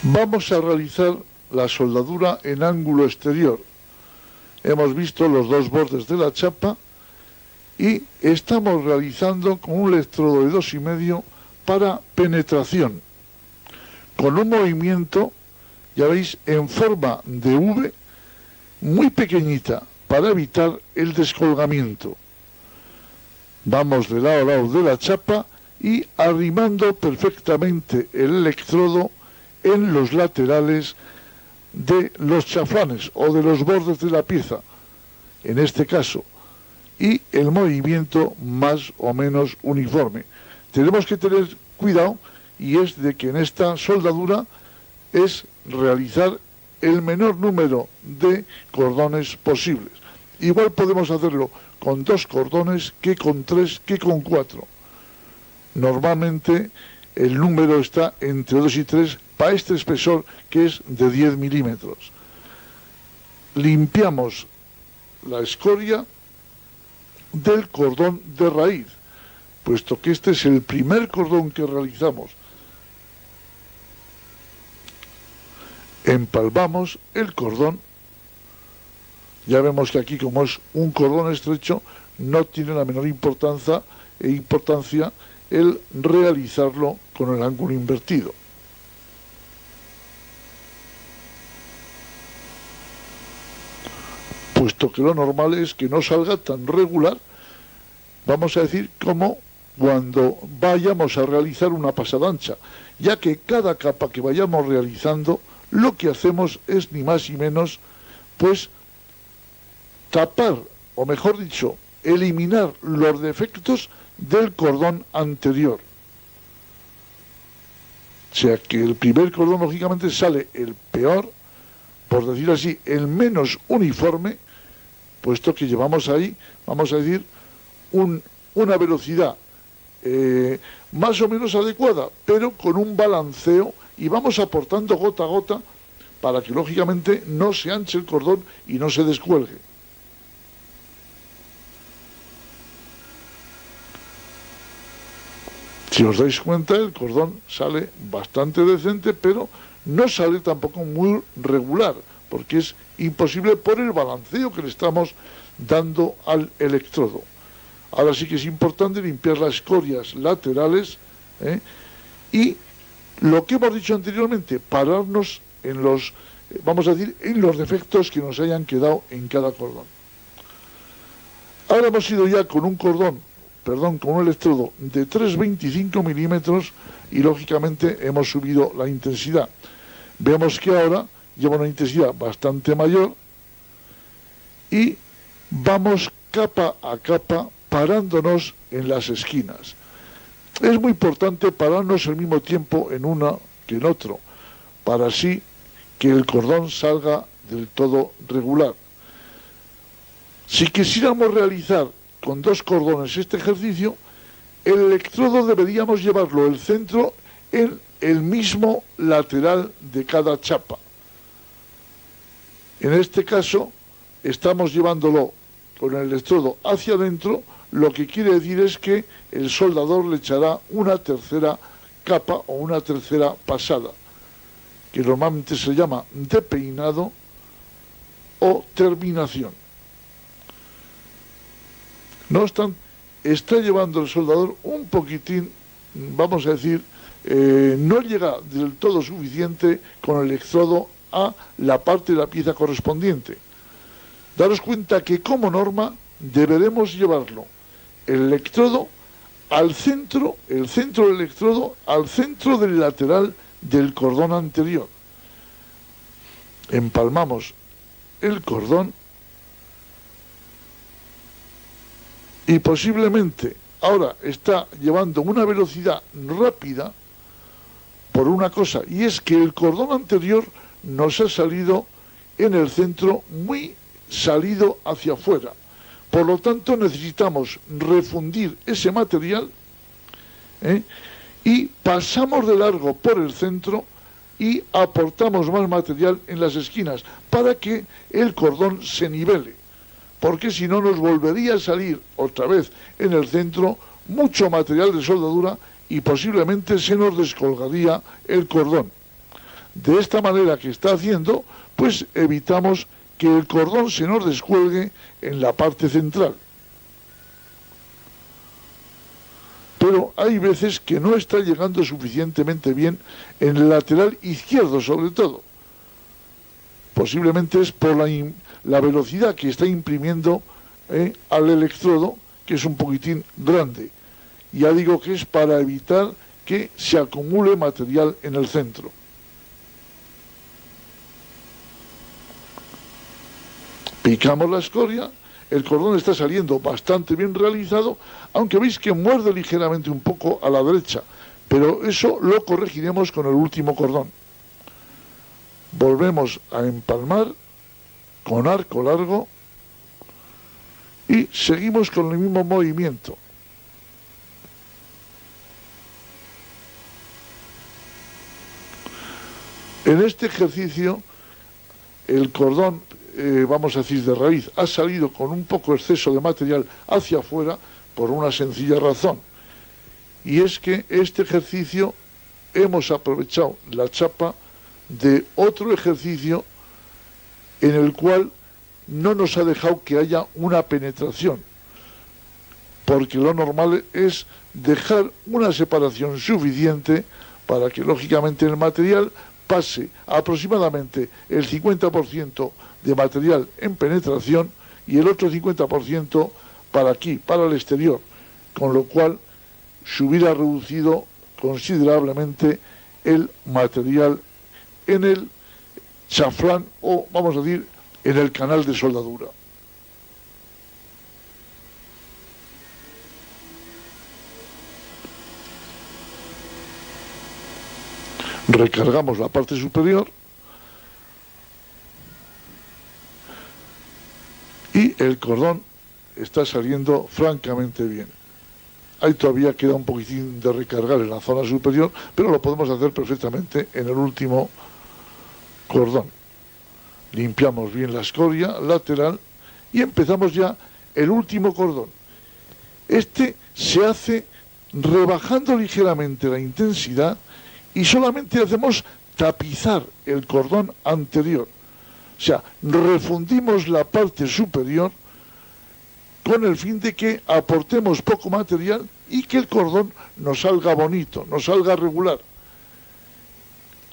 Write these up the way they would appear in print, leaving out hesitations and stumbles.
Vamos a realizar la soldadura en ángulo exterior. Hemos visto los dos bordes de la chapa y estamos realizando con un electrodo de 2,5 para penetración, con un movimiento, ya veis, en forma de V muy pequeñita para evitar el descolgamiento. Vamos de lado a lado de la chapa y arrimando perfectamente el electrodo en los laterales de los chaflanes o de los bordes de la pieza, en este caso, y el movimiento más o menos uniforme. Tenemos que tener cuidado, y es de que en esta soldadura es realizar el menor número de cordones posibles. Igual podemos hacerlo con 2 cordones que con 3 que con 4. Normalmente el número está entre 2 y 3 para este espesor, que es de 10 milímetros. Limpiamos la escoria del cordón de raíz, puesto que este es el primer cordón que realizamos. Empalmamos el cordón. Ya vemos que aquí, como es un cordón estrecho, no tiene la menor importancia el realizarlo con el ángulo invertido. Puesto que lo normal es que no salga tan regular, vamos a decir, como cuando vayamos a realizar una pasada ancha, ya que cada capa que vayamos realizando, lo que hacemos es ni más ni menos, pues, tapar, o mejor dicho, eliminar los defectos del cordón anterior. O sea que el primer cordón, lógicamente, sale el peor, por decir así, el menos uniforme, puesto que llevamos ahí, vamos a decir, una velocidad más o menos adecuada, pero con un balanceo, y vamos aportando gota a gota para que lógicamente no se anche el cordón y no se descuelgue. Si os dais cuenta, el cordón sale bastante decente, pero no sale tampoco muy regular, porque es imposible por el balanceo que le estamos dando al electrodo. Ahora sí que es importante limpiar las escorias laterales, y lo que hemos dicho anteriormente, pararnos en los, vamos a decir, en los defectos que nos hayan quedado en cada cordón. Ahora hemos ido ya con un con un electrodo de 3,25 milímetros y lógicamente hemos subido la intensidad. Vemos que ahora lleva una intensidad bastante mayor y vamos capa a capa parándonos en las esquinas. Es muy importante pararnos al mismo tiempo en una que en otro, para así que el cordón salga del todo regular. Si quisiéramos realizar con 2 cordones este ejercicio, el electrodo deberíamos llevarlo el centro en el mismo lateral de cada chapa. En este caso, estamos llevándolo con el electrodo hacia adentro, lo que quiere decir es que el soldador le echará una tercera capa o una tercera pasada, que normalmente se llama depeinado o terminación. No obstante, está llevando el soldador un poquitín, vamos a decir, no llega del todo suficiente con el electrodo a la parte de la pieza correspondiente. Daros cuenta que como norma deberemos llevarlo el electrodo al centro, el centro del electrodo al centro del lateral del cordón anterior. Empalmamos el cordón y posiblemente ahora está llevando una velocidad rápida por una cosa, y es que el cordón anterior nos ha salido en el centro muy salido hacia afuera. Por lo tanto, necesitamos refundir ese material, y pasamos de largo por el centro y aportamos más material en las esquinas para que el cordón se nivele, porque si no nos volvería a salir otra vez en el centro mucho material de soldadura y posiblemente se nos descolgaría el cordón. De esta manera que está haciendo, pues evitamos que el cordón se nos descuelgue en la parte central. Pero hay veces que no está llegando suficientemente bien en el lateral izquierdo, sobre todo. Posiblemente es por la velocidad que está imprimiendo al electrodo, que es un poquitín grande. Ya digo que es para evitar que se acumule material en el centro. Picamos la escoria, el cordón está saliendo bastante bien realizado, aunque veis que muerde ligeramente un poco a la derecha, pero eso lo corregiremos con el último cordón. Volvemos a empalmar con arco largo y seguimos con el mismo movimiento. En este ejercicio, el cordón, vamos a decir de raíz, ha salido con un poco exceso de material hacia afuera por una sencilla razón. Y es que este ejercicio hemos aprovechado la chapa de otro ejercicio en el cual no nos ha dejado que haya una penetración, porque lo normal es dejar una separación suficiente para que lógicamente el material pase aproximadamente el 50% de material en penetración y el otro 50% para aquí, para el exterior, con lo cual se hubiera reducido considerablemente el material en el chaflán o, vamos a decir, en el canal de soldadura. Recargamos la parte superior y el cordón está saliendo francamente bien. Ahí todavía queda un poquitín de recargar en la zona superior, pero lo podemos hacer perfectamente en el último cordón. Limpiamos bien la escoria lateral y empezamos ya el último cordón. Este se hace rebajando ligeramente la intensidad y solamente hacemos tapizar el cordón anterior. O sea, refundimos la parte superior con el fin de que aportemos poco material y que el cordón nos salga bonito, nos salga regular.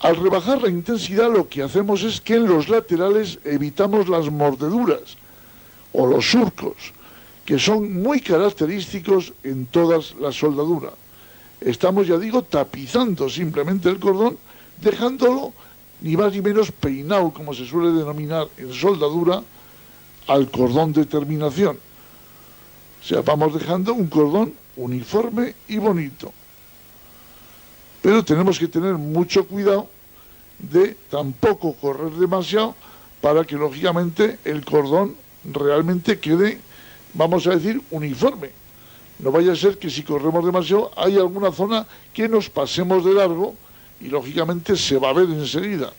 Al rebajar la intensidad lo que hacemos es que en los laterales evitamos las mordeduras o los surcos, que son muy característicos en todas las soldaduras. Estamos, ya digo, tapizando simplemente el cordón, dejándolo ni más ni menos peinado, como se suele denominar en soldadura, al cordón de terminación. O sea, vamos dejando un cordón uniforme y bonito. Pero tenemos que tener mucho cuidado de tampoco correr demasiado para que, lógicamente, el cordón realmente quede, vamos a decir, uniforme. No vaya a ser que si corremos demasiado hay alguna zona que nos pasemos de largo y lógicamente se va a ver enseguida.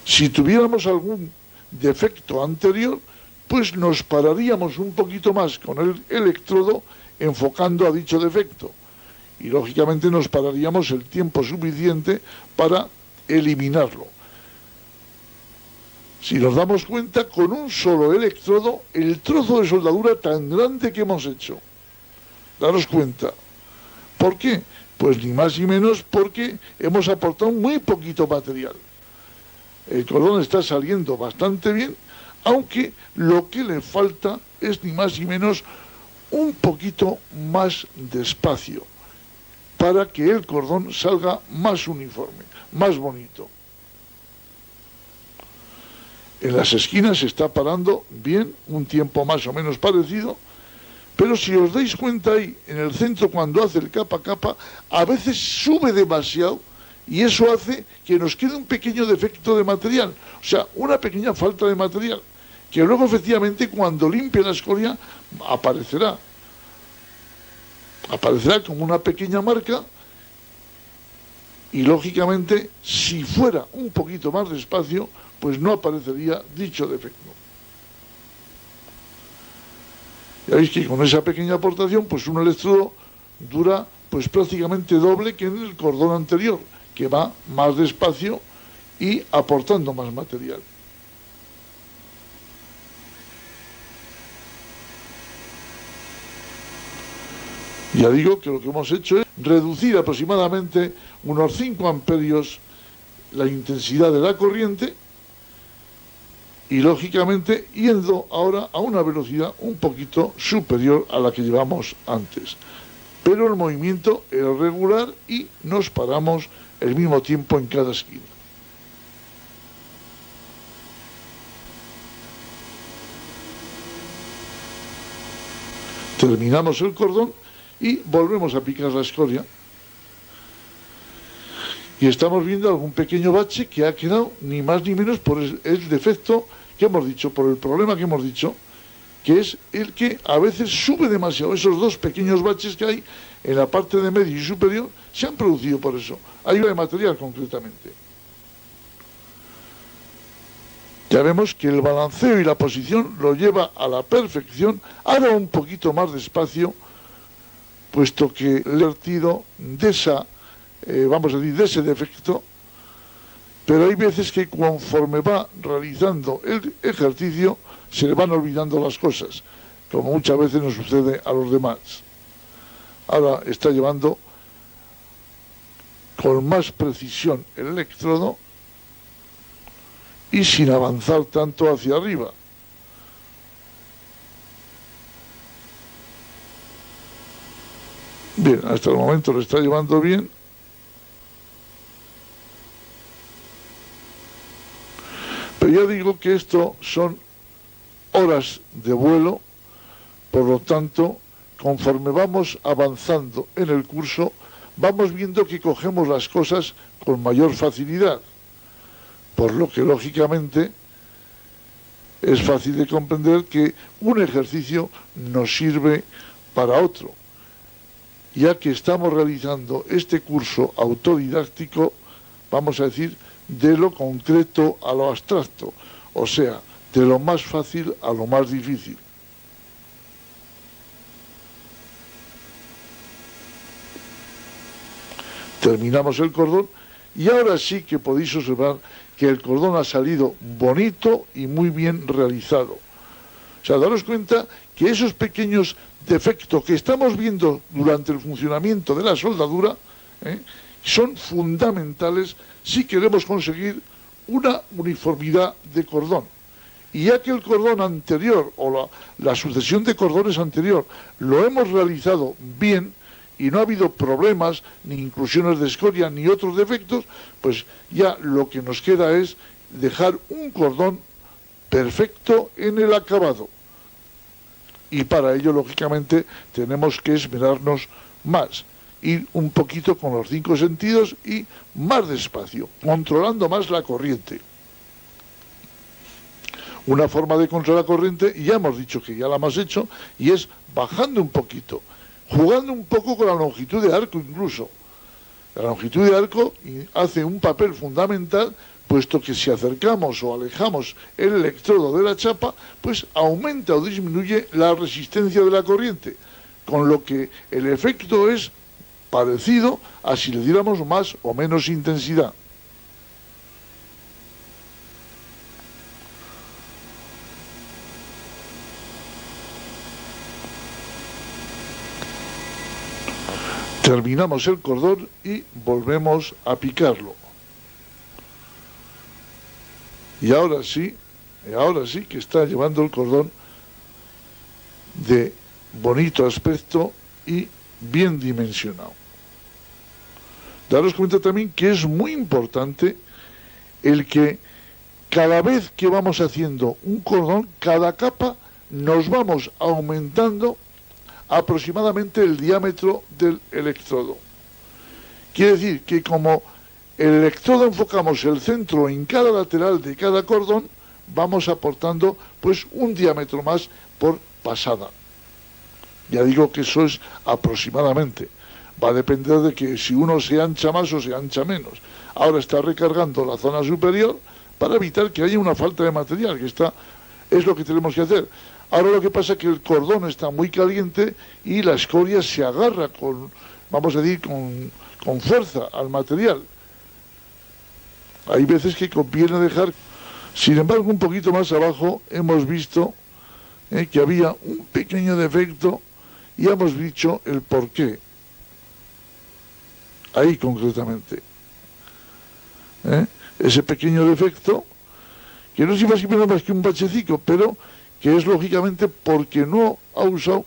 Si tuviéramos algún defecto anterior, pues nos pararíamos un poquito más con el electrodo enfocando a dicho defecto y lógicamente nos pararíamos el tiempo suficiente para eliminarlo. Si nos damos cuenta, con un solo electrodo, el trozo de soldadura tan grande que hemos hecho. Daros cuenta. ¿Por qué? Pues ni más ni menos porque hemos aportado muy poquito material. El cordón está saliendo bastante bien, aunque lo que le falta es ni más ni menos un poquito más de espacio para que el cordón salga más uniforme, más bonito. En las esquinas se está parando bien, un tiempo más o menos parecido, pero si os dais cuenta ahí, en el centro cuando hace el capa a capa, a veces sube demasiado y eso hace que nos quede un pequeño defecto de material, o sea, una pequeña falta de material, que luego efectivamente cuando limpie la escoria aparecerá como una pequeña marca y lógicamente si fuera un poquito más despacio, pues no aparecería dicho defecto. Ya veis que con esa pequeña aportación, pues un electrodo dura pues prácticamente doble que en el cordón anterior, que va más despacio y aportando más material. Ya digo que lo que hemos hecho es reducir aproximadamente unos 5 amperios la intensidad de la corriente y lógicamente yendo ahora a una velocidad un poquito superior a la que llevamos antes. Pero el movimiento es regular y nos paramos el mismo tiempo en cada esquina. Terminamos el cordón y volvemos a picar la escoria. Y estamos viendo algún pequeño bache que ha quedado ni más ni menos por el defecto que hemos dicho, por el problema que hemos dicho, que es el que a veces sube demasiado. Esos dos pequeños baches que hay en la parte de medio y superior se han producido por eso. Hay de material concretamente. Ya vemos que el balanceo y la posición lo lleva a la perfección, ahora un poquito más despacio, puesto que el vertido de esa, vamos a decir, de ese defecto, pero hay veces que conforme va realizando el ejercicio se le van olvidando las cosas, como muchas veces nos sucede a los demás. Ahora está llevando con más precisión el electrodo y sin avanzar tanto hacia arriba. Bien, hasta el momento lo está llevando bien. Pero ya digo que esto son horas de vuelo, por lo tanto, conforme vamos avanzando en el curso, vamos viendo que cogemos las cosas con mayor facilidad, por lo que lógicamente es fácil de comprender que un ejercicio nos sirve para otro, ya que estamos realizando este curso autodidáctico, vamos a decir, de lo concreto a lo abstracto, o sea, de lo más fácil a lo más difícil. Terminamos el cordón y ahora sí que podéis observar que el cordón ha salido bonito y muy bien realizado. O sea, daros cuenta que esos pequeños defectos que estamos viendo durante el funcionamiento de la soldadura son fundamentales si queremos conseguir una uniformidad de cordón. Y ya que el cordón anterior o la sucesión de cordones anterior lo hemos realizado bien y no ha habido problemas, ni inclusiones de escoria, ni otros defectos, pues ya lo que nos queda es dejar un cordón perfecto en el acabado. Y para ello, lógicamente, tenemos que esmerarnos más, ir un poquito con los 5 sentidos y más despacio, controlando más la corriente. Una forma de controlar la corriente, y ya hemos dicho que ya la hemos hecho, y es bajando un poquito, jugando un poco con la longitud de arco incluso. La longitud de arco hace un papel fundamental, puesto que si acercamos o alejamos el electrodo de la chapa, pues aumenta o disminuye la resistencia de la corriente, con lo que el efecto es parecido a si le diéramos más o menos intensidad. Terminamos el cordón y volvemos a picarlo. Y ahora sí que está llevando el cordón de bonito aspecto y bien dimensionado. Daros cuenta también que es muy importante el que cada vez que vamos haciendo un cordón, cada capa nos vamos aumentando aproximadamente el diámetro del electrodo. Quiere decir que como el electrodo enfocamos el centro en cada lateral de cada cordón, vamos aportando pues un diámetro más por pasada. Ya digo que eso es aproximadamente. Va a depender de que si uno se ancha más o se ancha menos. Ahora está recargando la zona superior para evitar que haya una falta de material, que es lo que tenemos que hacer. Ahora lo que pasa es que el cordón está muy caliente y la escoria se agarra con, vamos a decir, con fuerza al material. Hay veces que conviene dejar. Sin embargo, un poquito más abajo hemos visto que había un pequeño defecto y hemos dicho el por qué. Ahí concretamente. Ese pequeño defecto, que no es más que un bachecito, pero que es lógicamente porque no ha usado